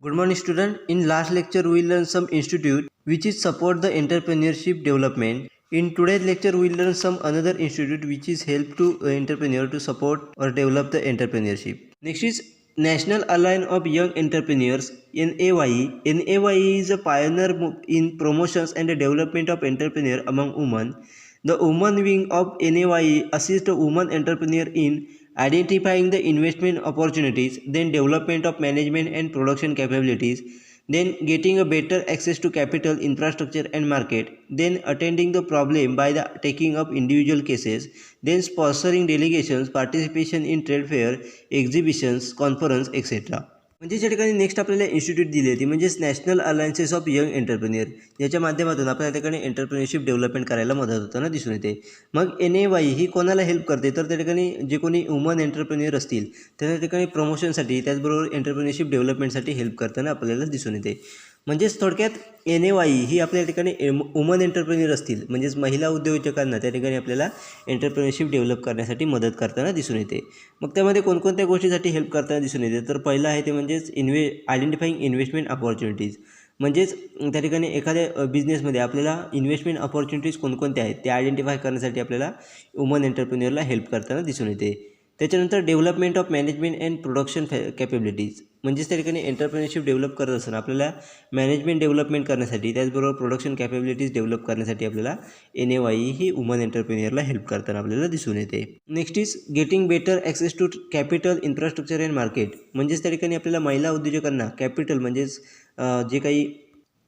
Good morning student. In last lecture we learned some institute which is support the entrepreneurship development. In today's lecture we learn some another institute which is help to entrepreneur to support or develop the entrepreneurship. Next is National Alliance of Young Entrepreneurs, NAYE. NAYE is a pioneer in promotions and the development of entrepreneur among women. The women wing of NAYE assists a woman entrepreneur in identifying the investment opportunities, then development of management and production capabilities, then getting a better access to capital, infrastructure and market, then attending the problem by the taking up individual cases, then sponsoring delegations, participation in trade fair, exhibitions, conference, etc. म्हणजे या ठिकाणी next आपल्याला institute दिली होती म्हणजेच national alliances of young entrepreneur, याच्या माध्यमातून आपल्याला त्या ठिकाणी एंटरप्रेन्युअरशिप डेव्हलपमेंट करायला मदत होताना दिसून येते. मग NAYE ही कोणाला हेल्प करते तर त्या ठिकाणी जे कोणी वुमन एंटरप्रेन्युअर असतील त्या ठिकाणी प्रमोशनसाठी त्याचबरोबर एंटरप्रेन्युअरशिप डेव्हलपमेंटसाठी हेल्प करताना आपल्याला दिसून येते. म्हणजेच थोडक्यात NAYE ही आपल्या ठिकाणी वुमन एंटरप्रेन्युअर असतील म्हणजेच महिला उद्योजकांना त्या ठिकाणी आपल्याला एंटरप्रेन्युअरशिप डेव्हलप करण्यासाठी मदत करताना दिसून येते. मग त्यामध्ये कोणकोणत्या गोष्टीसाठी हेल्प करताना दिसून येते तर पहिलं आहे ते म्हणजेच आयडेंटिफाईंग इन्व्हेस्टमेंट अपॉर्च्युनिटीज. म्हणजेच त्या ठिकाणी एखाद्या बिझनेसमध्ये आपल्याला इन्व्हेस्टमेंट अपॉर्च्युनिटीज कोणकोणत्या आहेत ते आयडेंटिफाय करण्यासाठी आपल्याला वुमन एंटरप्रेन्युअरला हेल्प करताना दिसून येते. त्याच्यानंतर development of management and production capabilities. म्हणजेच त्या ठिकाणी एंटरप्रेन्युअरशिप डेव्हलप करत असताना आपल्याला मॅनेजमेंट डेव्हलपमेंट करण्यासाठी त्याचबरोबर प्रोडक्शन कॅपेबिलिटीज डेव्हलप करण्यासाठी आपल्याला NAYE ही वुमन एंटरप्रेन्युअरला हेल्प करताना आपल्याला दिसून येते. Next is getting better access to capital, infrastructure and market. म्हणजेच त्या ठिकाणी आपल्याला महिला उद्योजकांना कॅपिटल म्हणजेच जे काही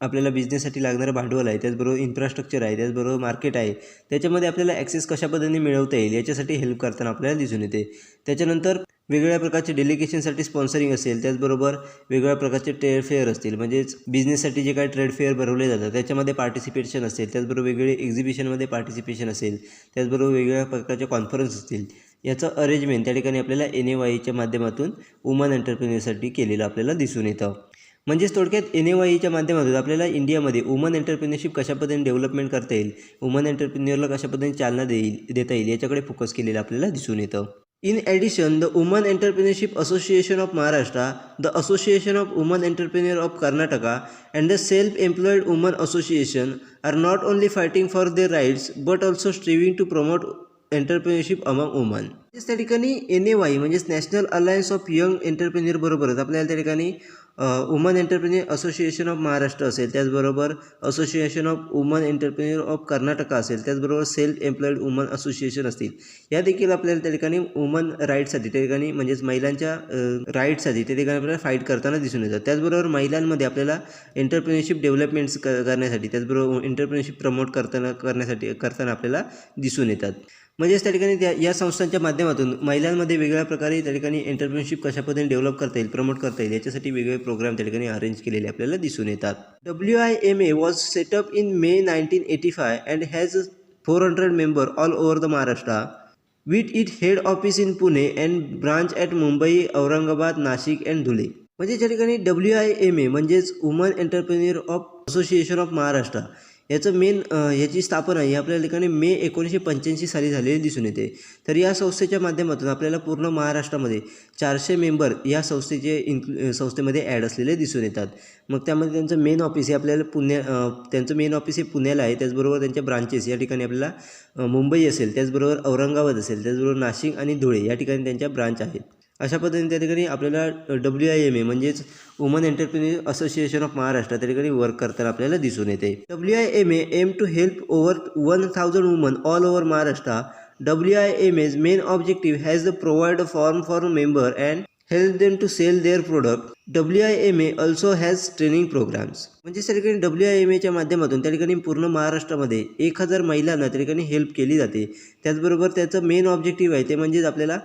आपल्याला बिझनेससाठी लागणारं भांडवल आहे त्याचबरोबर इन्फ्रास्ट्रक्चर आहे त्याचबरोबर मार्केट आहे त्याच्यामध्ये आपल्याला ॲक्सेस कशा पद्धतीने मिळवता येईल याच्यासाठी हेल्प करताना आपल्याला दिसून येते. त्याच्यानंतर वेगवेगळ्या प्रकारचे डेलिगेशनसाठी स्पॉन्सरिंग असेल त्याचबरोबर वेगवेगळ्या प्रकारचे ट्रेड फेअर असतील म्हणजेच बिझनेससाठी जे काही ट्रेड फेअर भरवले जातात त्याच्यामध्ये पार्टिसिपेशन असेल त्याचबरोबर वेगवेगळे एक्झिबिशनमध्ये पार्टिसिपेशन असेल त्याचबरोबर वेगवेगळ्या प्रकारचे कॉन्फरन्स असतील याचं अरेंजमेंट त्या ठिकाणी आपल्याला NAYEच्या माध्यमातून वुमन एंटरप्रेन्युअरसाठी केलेलं आपल्याला दिसून येतं. म्हणजेच थोडक्यात NAYEच्या माध्यमातून आपल्याला इंडियामध्ये वुमन एंटरप्रेन्युअरशिप कशा पद्धतीने डेव्हलपमेंट करता येईल, वुमन एंटरप्रेन्युअरला कशा पद्धतीने चालना देता येईल याच्याकडे फोकस केलेलं आपल्याला दिसून येतं. In addition, the Women Entrepreneurship Association of Maharashtra, the Association of Women Entrepreneurs of Karnataka, and the Self-Employed Women Association are not only fighting for their rights but also striving to promote entrepreneurship among woman. त्या ठिकाणी NAYE म्हणजेच national alliance of young entrepreneur बरोबरच आपल्याला त्या ठिकाणी woman entrepreneur association of Maharashtra असेल त्याचबरोबर association of woman entrepreneur of Karnataka असेल त्याचबरोबर सेल्फ एम्प्लॉईड वुमन असोसिएशन असतील या देखील आपल्याला त्या ठिकाणी वुमन राईटसाठी त्या ठिकाणी म्हणजेच महिलांच्या राईटसाठी त्या ठिकाणी आपल्याला फाईट करताना दिसून येतात. त्याचबरोबर महिलांमध्ये आपल्याला एंटरप्रेन्युअरशिप डेव्हलपमेंट्स करण्यासाठी त्याचबरोबर एंटरप्रेन्युअरशिप प्रमोट करताना आपल्याला दिसून येतात. म्हणजेच त्या ठिकाणी या संस्थांच्या माध्यमातून महिलांमध्ये वेगवेगळ्या प्रकारे त्या ठिकाणी एंटरप्रेन्युअरशिप कशा पद्धतीने डेव्हलप करता येईल, प्रमोट करता येईल याच्यासाठी वेगवेगळे प्रोग्राम त्या ठिकाणी अरेंज केलेले आपल्याला दिसून येतात. WIMA was setup in May 1985 and has 400 member all over the Maharashtra with it head office in Pune and branch at Mumbai, Aurangabad, Nashik and Dhule. म्हणजे त्या ठिकाणी WIMA म्हणजेच woman entrepreneur of association of Maharashtra याचं याची स्थापना ही आपल्या ठिकाणी May 1985 साली झालेली दिसून येते. तर या संस्थेच्या माध्यमातून आपल्याला पूर्ण महाराष्ट्रामध्ये 400 मेंबर या संस्थेमध्ये ॲड असलेले दिसून येतात. मग त्यामध्ये त्यांचं मेन ऑफिस हे आपल्याला त्यांचं मेन ऑफिस हे पुण्याला आहे त्याचबरोबर त्यांच्या ब्रांचेस या ठिकाणी आपल्याला मुंबई असेल त्याचबरोबर औरंगाबाद असेल त्याचबरोबर नाशिक आणि धुळे या ठिकाणी त्यांच्या ब्रांच आहेत. अशा पद्धतीने त्या ठिकाणी आपल्याला WIMA म्हणजेच woman entrepreneur association of Maharashtra त्या ठिकाणी वर्क करताना आपल्याला दिसून येते. WIMA aim to help over 1000 woman all over Maharashtra. WIMA's main objective has the provide a form for member and help them to sell their product. WIMA also has training programs. म्हणजे त्या ठिकाणी WIMAच्या माध्यमातून त्या ठिकाणी पूर्ण महाराष्ट्रामध्ये 1000 महिलांना त्या ठिकाणी हेल्प केली जाते. त्याचबरोबर त्याचं मेन ऑब्जेक्टिव्ह आहे ते म्हणजेच आपल्याला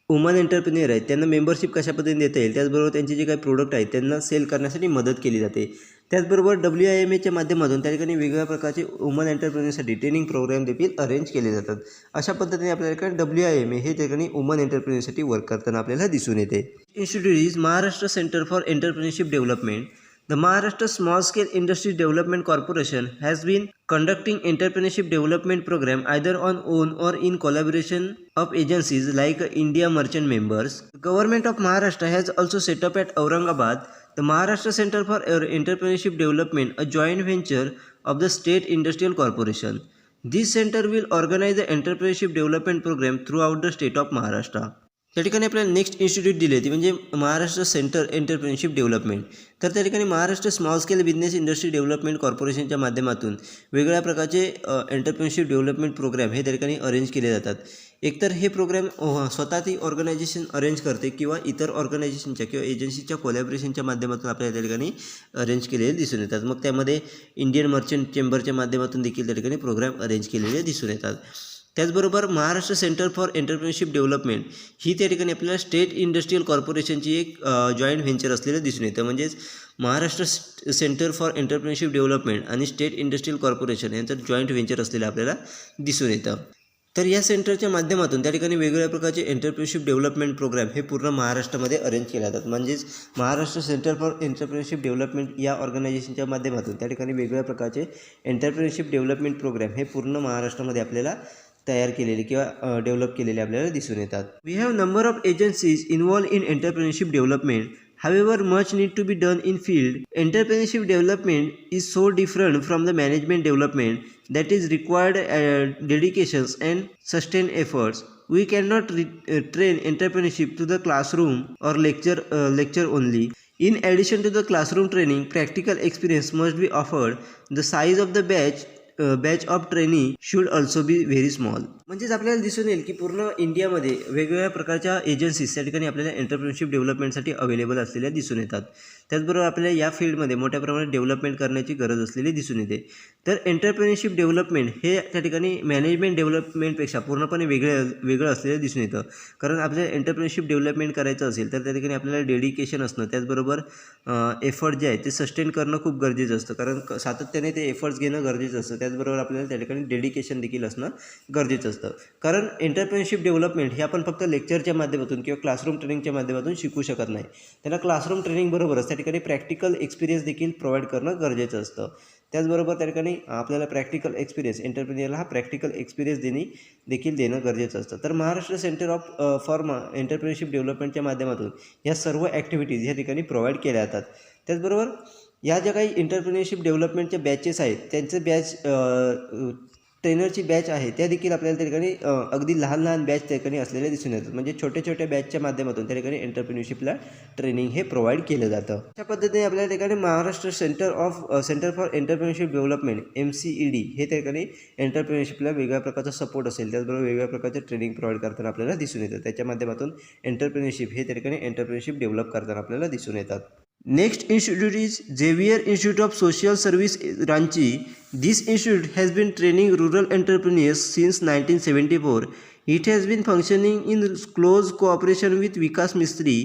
वुमन एंटरप्रेन्युअर आहेत त्यांना मेंबरशिप कशा पद्धतीने देता येईल त्याचबरोबर त्यांचे जे काही प्रोडक्ट आहेत त्यांना सेल करण्यासाठी मदत केली जाते. त्याचबरोबर WIMAच्या माध्यमातून त्या ठिकाणी वेगवेगळ्या प्रकारचे वुमन एंटरप्रेन्युअरसाठी ट्रेनिंग प्रोग्राम देखील अरेंज केले जातात. अशा पद्धतीने आपल्याला WIMA हे त्या ठिकाणी वुमन एंटरप्रेन्युअरसाठी वर्क करताना आपल्याला दिसून येते. Institute is Maharashtra centre for entrepreneurship development. The Maharashtra Small Scale Industry Development Corporation has been conducting entrepreneurship development program either on own or in collaboration of agencies like India Merchant Members. The Government of Maharashtra has also set up at Aurangabad the Maharashtra Center for Entrepreneurship Development, a joint venture of the State Industrial Corporation. This center will organize the entrepreneurship development program throughout the state of Maharashtra. त्या ठिकाणी आपल्याला next institute दिली ती म्हणजे Maharashtra centre entrepreneurship development. तर त्या ठिकाणी Maharashtra small scale business industry development कॉर्पोरेशनच्या माध्यमातून वेगवेगळ्या प्रकारचे एंटरप्रेन्योरशिप डेव्हलपमेंट प्रोग्राम हे त्या ठिकाणी अरेंज केले जातात. एकतर हे प्रोग्राम स्वतः ती ऑर्गनायझेशन अरेंज करते किंवा इतर ऑर्गनायझेशनच्या किंवा एजन्सीच्या कोलॅबरेशनच्या माध्यमातून आपल्याला त्या ठिकाणी अरेंज केलेले दिसून येतात. मग त्यामध्ये इंडियन मर्चंट चेंबरच्या माध्यमातून देखील त्या ठिकाणी प्रोग्राम अरेंज केलेले दिसून येतात. त्याचबरोबर Maharashtra centre for entrepreneurship development ही त्या ठिकाणी आपल्याला स्टेट इंडस्ट्रियल कॉर्पोरेशनची एक जॉईंट व्हेंचर असलेलं दिसून येतं. म्हणजेच Maharashtra centre for entrepreneurship development आणि स्टेट इंडस्ट्रियल कॉर्पोरेशन यांचं जॉईंट व्हेंचर असलेलं आपल्याला दिसून येतं. तर या सेंटरच्या माध्यमातून त्या ठिकाणी वेगवेगळ्या प्रकारचे एंटरप्रेन्योरशिप डेव्हलपमेंट प्रोग्राम हे पूर्ण महाराष्ट्रामध्ये अरेंज केले जातात. म्हणजेच Maharashtra centre for entrepreneurship development या ऑर्गनायझेशनच्या माध्यमातून त्या ठिकाणी वेगवेगळ्या प्रकारचे एंटरप्रेन्योरशिप डेव्हलपमेंट प्रोग्राम हे पूर्ण महाराष्ट्रामध्ये आपल्याला तयार केलेले किंवा डेव्हलप केलेले आपल्याला दिसून येतात. We have number of agencies involve in entrepreneurship development. However, much need to be done in field. Entrepreneurship development is so different from the management development that is required dedications and sustained efforts. We cannot train entrepreneurship to the classroom or lecture only. In addition to the classroom training, practical experience must be offered. The size of the batch of trainee should also be very small. म्हणजेच आपल्याला दिसून येईल की पूर्ण इंडियामध्ये वेगवेगळ्या प्रकारच्या agencies त्या ठिकाणी आपल्याला एंटरप्रेन्योरशिप डेव्हलपमेंटसाठी अवेलेबल असलेल्या दिसून येतात. त्याचबरोबर आपल्याला या फील्डमध्ये मोठ्या प्रमाणात डेव्हलपमेंट करण्याची गरज असलेली दिसून येते. तर एंटरप्रेन्योरशिप डेव्हलपमेंट हे त्या ठिकाणी मॅनेजमेंट डेव्हलपमेंटपेक्षा पूर्णपणे वेगळं असलेलं दिसून येतं. कारण आपल्याला एंटरप्रेन्योरशिप डेव्हलपमेंट करायचं असेल तर त्या ठिकाणी आपल्याला डेडिकेशन असणं, त्याचबरोबर एफर्ट जे आहे ते सस्टेन करणं खूप गरजेचं असतं. कारण सातत्याने ते एफर्ट्स घेणं गरजेचं असतं. त्याचबरोबर आपल्याला त्या ठिकाणी डेडिकेशन देखील असणं गरजेचं असतं. कारण एंटरप्रेन्योरशिप डेव्हलपमेंट हे आपण फक्त लेक्चरच्या माध्यमातून किंवा क्लासरूम ट्रेनिंगच्या माध्यमातून शिकू शकत नाही. त्याला क्लासरूम ट्रेनिंग बरोबरच त्या ठिकाणी प्रॅक्टिकल एक्सपिरियन्स देखील प्रोव्हाइड करणं गरजेचं असतं. त्याचबरोबर त्या ठिकाणी आपल्याला प्रॅक्टिकल एक्सपिरियन्स एंटरप्रेन्योरला हा प्रॅक्टिकल एक्सपिरियन्स देखील देणं गरजेचं असतं. तर Maharashtra centre of for entrepreneurship डेव्हलपमेंटच्या माध्यमातून या सर्व ॲक्टिव्हिटीज या ठिकाणी प्रोव्हाइड केल्या जातात. त्याचबरोबर या ज्या काही एंटरप्रेन्योरशिप डेव्हलपमेंटच्या बॅचेस आहेत त्यांचे ट्रेनरची बॅच आहे त्या देखील आपल्याला त्या ठिकाणी अगदी लहान बॅच त्या ठिकाणी असलेल्या दिसून येतात. म्हणजे छोट्या बॅचच्या माध्यमातून त्या ठिकाणी एंटरप्रेन्योरशिपला ट्रेनिंग हे प्रोव्हाइड केलं जातं. अशा पद्धतीने आपल्याला त्या ठिकाणी Maharashtra centre for entrepreneurship development MCED हे त्या ठिकाणी एंटरप्रेन्योरशिपला वेगळ्या प्रकारचा सपोर्ट असेल, त्याचबरोबर वेगवेगळ्या प्रकारचं ट्रेनिंग प्रोव्हाइड करताना आपल्याला दिसून येतं. त्याच्या माध्यमातून एंटरप्रेन्योरशिप हे त्या ठिकाणी एंटरप्रेन्योरशिप डेव्हलप करताना आपल्याला दिसून येतात. Next institute is Xavier Institute of Social Service, Ranchi. This institute has been training rural entrepreneurs since 1974. It has been functioning in close cooperation with Vikas Mistry,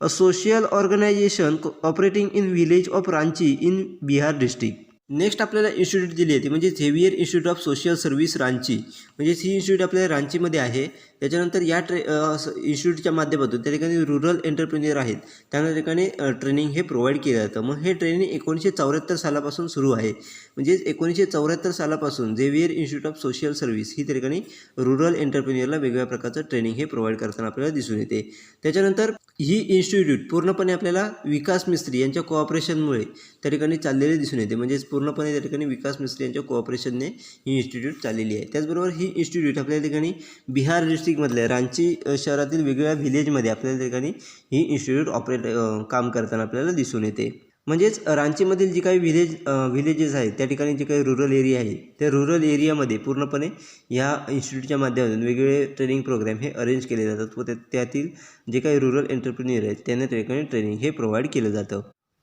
a social organization operating in village of Ranchi in Bihar district. Next आपल्याला institute दिली आहे ती म्हणजे Xavier institute of social service Ranchi. म्हणजे ही institute आपल्याला रांचीमध्ये आहे. त्याच्यानंतर या इन्स्टिट्यूटच्या माध्यमातून त्या ठिकाणी रुरल एंटरप्रेन्युअर आहेत त्यांना ठिकाणी ट्रेनिंग हे प्रोव्हाइड केलं जातं. मग हे ट्रेनिंग 1974 सालापासून सुरू आहे. म्हणजे 1974 सालापासून Xavier institute of social service ही त्या ठिकाणी रुरल एंटरप्रेन्युअरला वेगवेगळ्या प्रकारचं ट्रेनिंग हे प्रोव्हाइड करताना आपल्याला दिसून येते. त्याच्यानंतर ही इन्स्टिट्यूट पूर्णपणे आपल्याला विकास मिस्त्री यांच्या कोऑपरेशनमुळे त्या ठिकाणी चाललेली दिसून येते. म्हणजेच पूर्णपणे त्या ठिकाणी विकास मिस्त्री यांच्या कोऑपरेशनने ही इन्स्टिट्यूट चाललेली आहे. त्याचबरोबर ही इन्स्टिट्यूट आपल्या ठिकाणी बिहार डिस्ट्रिक्टमधल्या रांची शहरातील वेगवेगळ्या व्हिलेजमध्ये आपल्या ठिकाणी ही इन्स्टिट्यूट काम करताना आपल्याला दिसून येते. म्हणजेच रांचीमधील जी काही व्हिलेजेस आहेत त्या ठिकाणी जे काही रुरल एरिया आहे त्या रुरल एरियामध्ये पूर्णपणे या इन्स्टिट्यूटच्या माध्यमातून वेगवेगळे ट्रेनिंग प्रोग्राम हे अरेंज केले जातात व त्यातील जे काही रुरल एंटरप्रेन्युअर आहेत त्यांना त्या ठिकाणी ट्रेनिंग हे प्रोव्हाइड केलं जातं.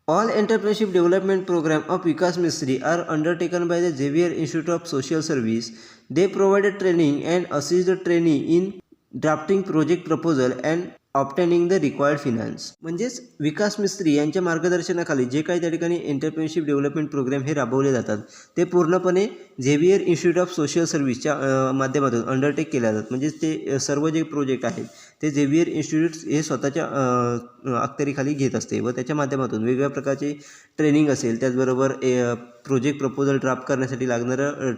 All entrepreneurship development program of Vikas Mistry are undertaken by the Xavier Institute of Social Service. They provide training and assist the trainee in drafting project proposal and obtaining the required finance. म्हणजेच विकास मिस्त्री यांच्या मार्गदर्शनाखाली जे काही त्या ठिकाणी entrepreneurship development programme हे राबवले जातात ते पूर्णपणे झेवियर इन्स्टिट्यूट ऑफ सोशल सर्व्हिसच्या माध्यमातून अंडरटेक केले जातात. म्हणजेच ते सर्व जे प्रोजेक्ट आहेत ते झेवियर इन्स्टिट्यूट हे स्वतःच्या अखत्यारीखाली घेत असते व त्याच्या माध्यमातून वेगवेगळ्या प्रकारचे ट्रेनिंग असेल, त्याचबरोबर प्रोजेक्ट प्रपोजल ड्राफ्ट करण्यासाठी लागणारं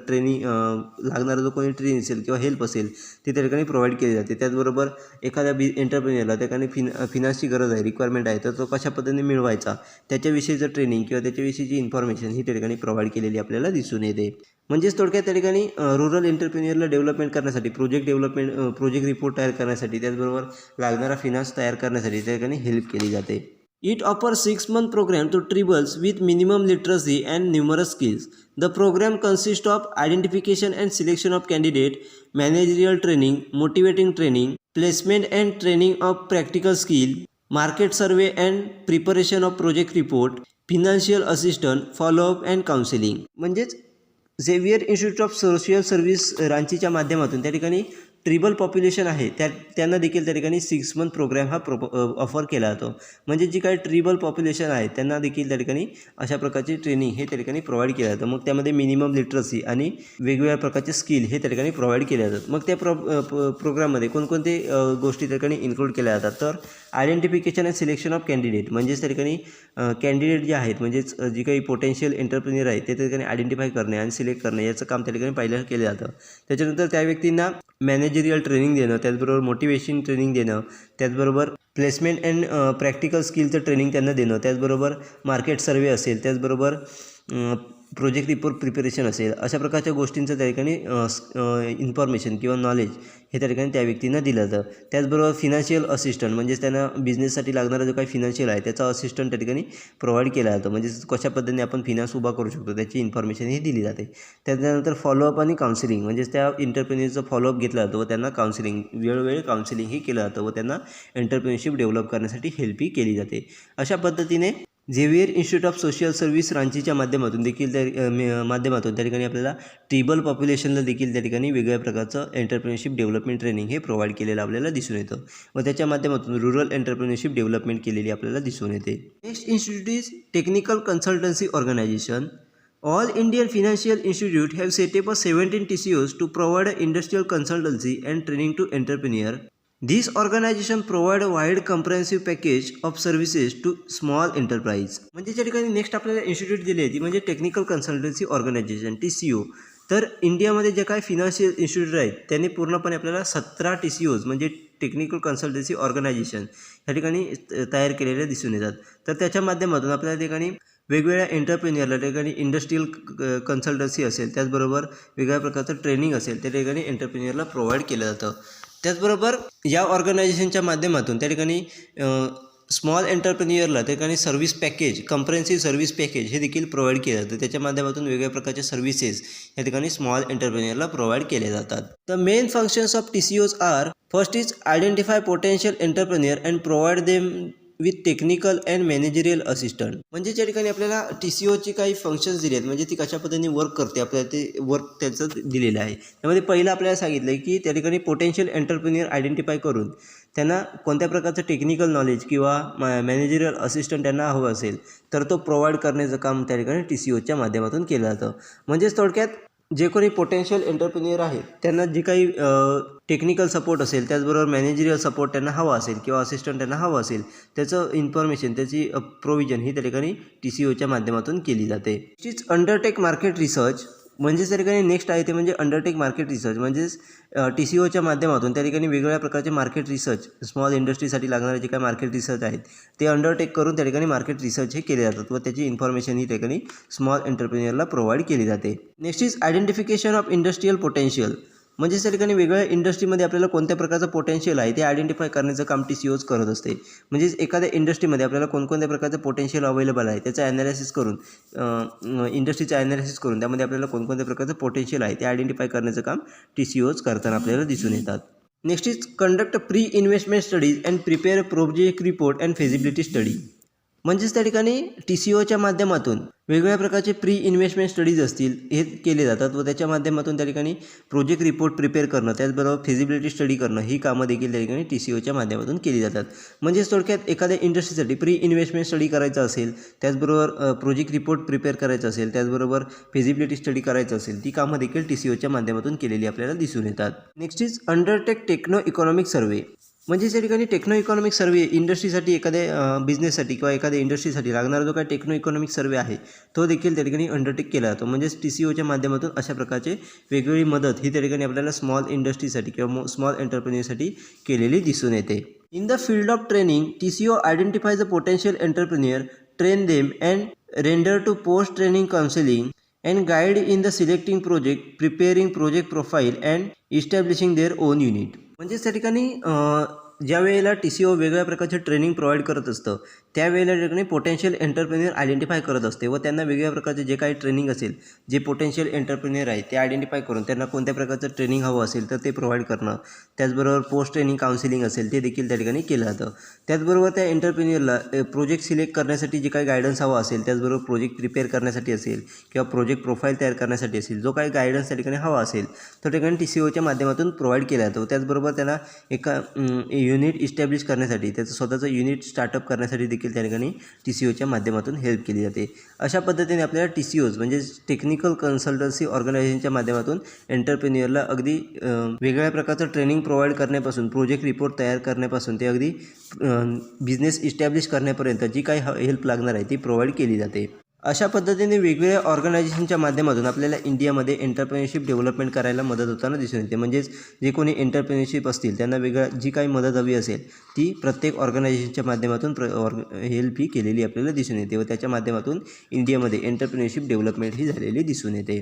लागणारा जो कोणी ट्रेनिंग असेल किंवा हेल्प असेल ते त्या ठिकाणी प्रोव्हाइड केली जाते. त्याचबरोबर एखाद्या एंटरप्रेन्युअरला त्या ठिकाणी फिनान्सची गरज आहे, रिक्वायरमेंट आहे, तर तो कशा पद्धतीने मिळवायचा त्याच्याविषयीचं ट्रेनिंग किंवा त्याच्याविषयीची इन्फॉर्मेशन ही त्या ठिकाणी प्रोव्हाइड केलेली आपल्याला दिसून येते. म्हणजेच थोडक्यात त्या ठिकाणी रूरल एंटरप्रेन्युअरला डेव्हलपमेंट करण्यासाठी, प्रोजेक्ट रिपोर्ट तयार करण्यासाठी, त्याचबरोबर लागणारा फिनान्स तयार करण्यासाठी त्या ठिकाणी हेल्प केली जाते. It offers 6-month program to tribals with minimum literacy and numerous skills. The program consists of identification and selection of candidate, managerial training, motivating training, placement and training of practical skill, market survey and preparation of project report, financial assistance, follow-up and counseling. म्हणजेच Xavier institute of social service रांचीच्या माध्यमातून त्या ठिकाणी ट्रिबल population आहे त्यांना देखील त्या ठिकाणी 6 मंथ प्रोग्राम हा ऑफर केला जातो. म्हणजे जी काही ट्रिबल पॉप्युलेशन आहे त्यांना देखील त्या ठिकाणी अशा प्रकारची ट्रेनिंग हे त्या ठिकाणी प्रोव्हाइड केलं जातं. मग त्यामध्ये मिनिमम लिटरसी आणि वेगवेगळ्या प्रकारचे स्किल हे त्या ठिकाणी प्रोव्हाइड केले जातात. मग त्या प्रोग्राममध्ये कोणकोणते गोष्टी त्या ठिकाणी इन्क्लूड केल्या जातात, तर identification and selection of candidate, म्हणजेच त्या ठिकाणी कॅन्डिडेट जे आहेत, म्हणजेच जी काही पोटेन्शियल एंटरप्रेन्युअर आहेत ते त्या ठिकाणी आयडेंटिफाय करणे आणि सिलेक्ट करणे याचं काम त्या ठिकाणी पहिलं केलं जातं. त्याच्यानंतर त्या व्यक्तींना मॅनेजरियल ट्रेनिंग देणं, त्याचबरोबर मोटिवेशन ट्रेनिंग देणं, त्याचबरोबर प्लेसमेंट अँड प्रॅक्टिकल स्किलचं ट्रेनिंग त्यांना देणं, त्याचबरोबर मार्केट सर्वे असेल, त्याचबरोबर प्रोजेक्ट रिपोर्ट प्रिपरेशन असेल, अशा प्रकारच्या गोष्टींचं त्या ठिकाणी इन्फॉर्मेशन किंवा नॉलेज हे त्या ठिकाणी त्या व्यक्तींना दिलं जातं. त्याचबरोबर फिनान्शियल असिस्टंट, म्हणजेच त्यांना बिझनेससाठी लागणारा जो काही फिनान्शियल आहे त्याचा असिस्टंट त्या ठिकाणी प्रोव्हाइड केला जातो. म्हणजेच कशा पद्धतीने आपण फिनान्स उभा करू शकतो त्याची इन्फॉर्मेशन ही दिली जाते. त्याच्यानंतर फॉलोअप आणि काउन्सिलिंग, म्हणजेच त्या एंटरप्रेन्युअरचं फॉलोअप घेतला जातो व त्यांना काउन्सिलिंग, वेळोवेळी काउन्सिलिंग ही केलं जातं व त्यांना एंटरप्रेन्युअरशिप डेव्हलप करण्यासाठी हेल्पही केली जाते. अशा पद्धतीने Xavier institute of social service रांचीच्या माध्यमातून देखील त्या ठिकाणी आपल्याला ट्रिबल पॉप्युलेशनला देखील त्या ठिकाणी वेगवेगळ्या प्रकारचं एंटरप्रेन्युअरशिप डेव्हलपमेंट ट्रेनिंग हे प्रोव्हाइड केलेलं आपल्याला दिसून येतं व त्याच्या माध्यमातून रूरल एंटरप्रेन्युअरशिप डेव्हलपमेंट केलेली आपल्याला दिसून येते. Next institute is technical consultancy organization. All Indian Financial Institute have set up 17 TCOs to provide industrial consultancy and training to entrepreneur. These organizations provide a wide comprehensive package of services to small enterprise. म्हणजे त्या ठिकाणी next आपल्याला institute दिली आहे ती म्हणजे technical consultancy organisation TCO. तर इंडियामध्ये जे काही फिनान्शियल इन्स्टिट्यूट आहेत त्यांनी पूर्णपणे आपल्याला 17 TCOs म्हणजे टेक्निकल कन्सल्टन्सी ऑर्गनायझेशन या ठिकाणी तयार केलेल्या दिसून येतात. तर त्याच्या माध्यमातून आपल्याला ठिकाणी वेगवेगळ्या एंटरप्रेन्युअरला ठिकाणी इंडस्ट्रियल कन्सल्टन्सी असेल, त्याचबरोबर वेगवेगळ्या प्रकारचं ट्रेनिंग असेल त्या ठिकाणी एंटरप्रेन्युअरला प्रोव्हाइड केलं जातं. त्याचबरोबर या ऑर्गनायझेशनच्या माध्यमातून त्या ठिकाणी स्मॉल एंटरप्रेन्युअरला त्या ठिकाणी सर्व्हिस पॅकेज, कम्प्रेहेन्सिव्ह सर्व्हिस पॅकेज हे देखील प्रोव्हाइड केलं जातं. त्याच्या माध्यमातून वेगवेगळ्या प्रकारच्या सर्व्हिसेस या ठिकाणी स्मॉल एंटरप्रेन्युअरला प्रोव्हाइड केले जातात. The main functions of TCOs are first is identify potential entrepreneur and provide them with technical and managerial assistant. म्हणजे त्या ठिकाणी आपल्याला TCOची काही फंक्शन्स दिले आहेत, म्हणजे ती कशा पद्धतीने वर्क करते आपल्याला ते वर्क त्याचं दिलेलं आहे. त्यामध्ये पहिलं आपल्याला सांगितलं आहे की त्या ठिकाणी पोटेन्शियल एंटरप्रेन्युअर आयडेंटिफाय करून त्यांना कोणत्या प्रकारचं टेक्निकल नॉलेज किंवा मॅनेजरियल असिस्टंट त्यांना हवं असेल तर तो प्रोव्हाइड करण्याचं काम त्या ठिकाणी TCOच्या माध्यमातून केलं जातं. म्हणजेच थोडक्यात जे कोणी पोटेन्शियल एंटरप्रेन्युअर आहेत त्यांना जे काही टेक्निकल सपोर्ट असेल, त्याचबरोबर मॅनेजरियल सपोर्ट त्यांना हवा असेल किंवा असिस्टंट त्यांना हवं असेल त्याचं इन्फॉर्मेशन, त्याची प्रोव्हिजन ही त्या ठिकाणी TCOच्या माध्यमातून केली जाते. इज अंडरटेक मार्केट रिसर्च, म्हणजेच त्या ठिकाणी नेक्स्ट आहे ते म्हणजे अंडरटेक मार्केट रिसर्च. म्हणजेच TCOच्या माध्यमातून त्या ठिकाणी वेगवेगळ्या प्रकारचे मार्केट रिसर्च, स्मॉल इंडस्ट्रीसाठी लागणारे जे काही मार्केट रिसर्च आहेत ते अंडरटेक करून त्या ठिकाणी मार्केट रिसर्च हे केले जातात व त्याची इन्फॉर्मेशन ही त्या ठिकाणी स्मॉल एंटरप्रेन्युअरला प्रोव्हाइड केली जाते. Next is identification of industrial potential. म्हणजेच त्या ठिकाणी वेगवेगळ्या इंडस्ट्रीमध्ये आपल्याला कोणत्या प्रकारचं पोटेन्शियल आहे ते आयडेंटिफाय करण्याचं काम TCOs करत असते. म्हणजेच एखाद्या इंडस्ट्रीमध्ये आपल्याला कोणकोणत्या प्रकारचं पोटेन्शियल अवेलेबल आहे त्याचं ॲनालिसिस करून, इंडस्ट्रीचं ॲनालिसिस करून त्यामध्ये आपल्याला कोणकोणत्या प्रकारचं पोटेन्शियल आहे ते आयडेंटिफाय करण्याचं काम TCOs करताना आपल्याला दिसून येतात. Next is conduct pre investment studies and prepare project report and feasibility study. म्हणजेच त्या ठिकाणी TCOच्या माध्यमातून वेगवेगळ्या प्रकारचे प्री इन्व्हेस्टमेंट स्टडीज असतील हे केले जातात व त्याच्या माध्यमातून त्या ठिकाणी प्रोजेक्ट रिपोर्ट प्रिपेअर करणं, त्याचबरोबर फेजिबिलिटी स्टडी करणं ही कामं देखील त्या ठिकाणी TCOच्या माध्यमातून केली जातात. म्हणजेच थोडक्यात एखाद्या इंडस्ट्रीसाठी प्री इन्व्हेस्टमेंट स्टडी करायचा असेल, त्याचबरोबर प्रोजेक्ट रिपोर्ट प्रिपेअर करायचं असेल, त्याचबरोबर फेजिबिलिटी स्टडी करायचं असेल, ती कामं देखील TCOच्या माध्यमातून केलेली आपल्याला दिसून येतात. Next is undertake techno economic survey. म्हणजेच या ठिकाणी टेक्नो इकॉनॉमिक सर्वे इंडस्ट्रीसाठी एखाद्या बिझनेससाठी किंवा एखाद्या इंडस्ट्रीसाठी लागणारा जो काही टेक्नो इकॉनॉमिक सर्वे आहे तो देखील त्या ठिकाणी अंडरटेक केला जातो. म्हणजेच TCOच्या माध्यमातून अशा प्रकारचे वेगवेगळी मदत ही त्या ठिकाणी आपल्याला स्मॉल इंडस्ट्रीसाठी किंवा स्मॉल एंटरप्रेन्युअरसाठी केलेली दिसून येते. In the field of training TCO identifies the potential entrepreneur, train them and render to post training counseling and guide in the selecting project, preparing project profile and establishing their own unit. म्हणजेच त्या ठिकाणी ज्या वेळेला TCO वेगवेगळ्या प्रकारचे training provide करत असतं त्यावेळेला त्या ठिकाणी पोटेन्शियल एंटरप्रेन्युअर आयडेंटिफाय करत असते व त्यांना वेगवेगळ्या प्रकारचे जे काही ट्रेनिंग असेल, जे पोटेन्शियल एंटरप्रेन्युअर आहे ते आयडेंटिफाय करून त्यांना कोणत्या प्रकारचं ट्रेनिंग हवं असेल तर ते प्रोव्हाइड करणं, त्याचबरोबर पोस्ट ट्रेनिंग काउन्सिलिंग असेल ते देखील त्या ठिकाणी केलं जातं. त्याचबरोबर त्या एंटरप्रेन्युअरला प्रोजेक्ट सिलेक्ट करण्यासाठी जे काही गायडन्स हवा असेल, त्याचबरोबर प्रोजेक्ट प्रिपेअर करण्यासाठी असेल किंवा प्रोजेक्ट प्रोफाईल तयार करण्यासाठी असेल, जो काही गायडन्स त्या ठिकाणी हवा असेल तो ठिकाणी TCOच्या माध्यमातून प्रोव्हाइड केला जातो. त्याचबरोबर त्यांना एका युनिट इस्टॅब्लिश करण्यासाठी, त्याचं स्वतःचं युनिट स्टार्टअप करण्यासाठी देखील त्या ठिकाणी TCOच्या माध्यमातून हेल्प केली जाते. अशा पद्धतीने आपल्याला TCOज म्हणजे टेक्निकल कन्सल्टन्सी ऑर्गनायझेशनच्या माध्यमातून एंटरप्रेन्युअरला अगदी वेगवेगळ्या प्रकारचं ट्रेनिंग प्रोव्हाइड करण्यापासून, प्रोजेक्ट रिपोर्ट तयार करण्यापासून ते अगदी बिझनेस इस्टॅब्लिश करण्यापर्यंत जी काही हेल्प लागणार आहे ती प्रोव्हाइड केली जाते. अशा पद्धतीने वेगवेगळ्या ऑर्गनायझेशनच्या माध्यमातून आपल्याला इंडियामध्ये एंटरप्रेन्युअरशिप डेव्हलपमेंट करायला मदत होताना दिसून येते. म्हणजेच जे कोणी एंटरप्रेन्युअरशिप असतील त्यांना जी काही मदत हवी असेल ती प्रत्येक ऑर्गनायझेशनच्या माध्यमातून हेल्प ही केलेली आपल्याला दिसून येते व त्याच्या माध्यमातून इंडियामध्ये एंटरप्रेन्युअरशिप डेव्हलपमेंट ही झालेली दिसून येते.